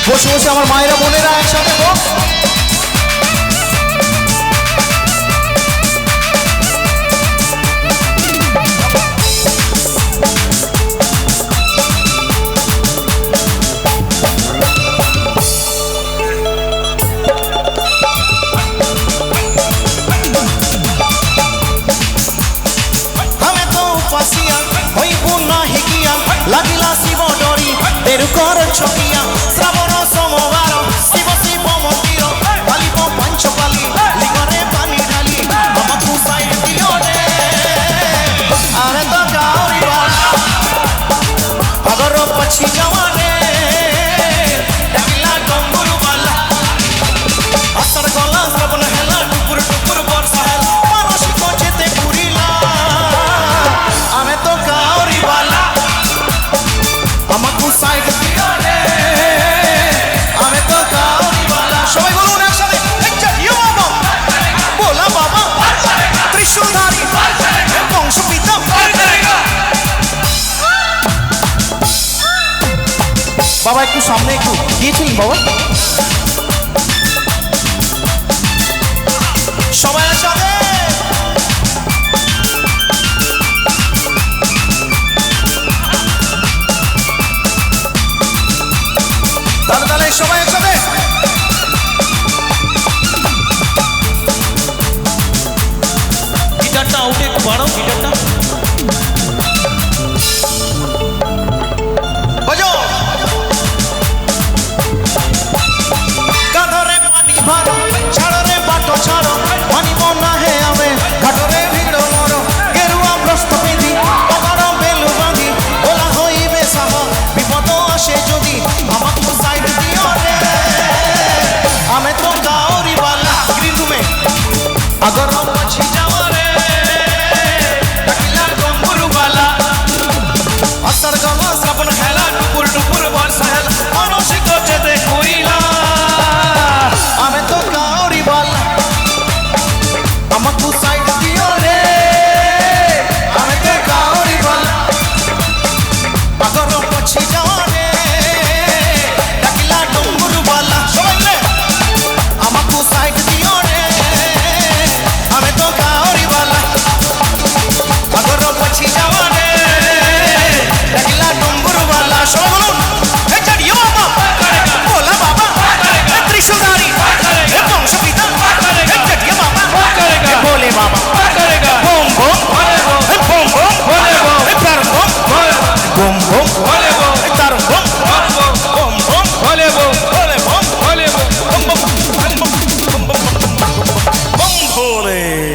বসে বসে আমার মায়েরা বোনেরা একসাথে হোক। লাগিলা শিব ডরি তেরুকর ছকিয়া শ্রাবণ সোমবার শিব শিব মন্দির বালিব পাঞ্চপালি লিগরে পানি ঢালি আমাকু সাইড দিও রে আরে তো গাউরিবা আগর পছি যাওয়া রে ডাকিলা ডম্বুরু বালা আসার গলা শ্রাবণ হেলা টুকুর টুকুর বর্ষা হেলা মানসিক যেতে পুরিলা আমি তো গাউরিবালা আমাকু সাইড দিও রে আমি তো গাউরিবালা। সবাই বলুন একসাথে ইউ বাবা বলা বাবা ত্রিশূলধারী বংশপিতা। বাবা একটু সামনে একটু গিয়েছিলেন বাবা। সবাই একসাথে তাহলে সবাই একসাথে গিটারটা আউটে একটু বাড়াও। গিটার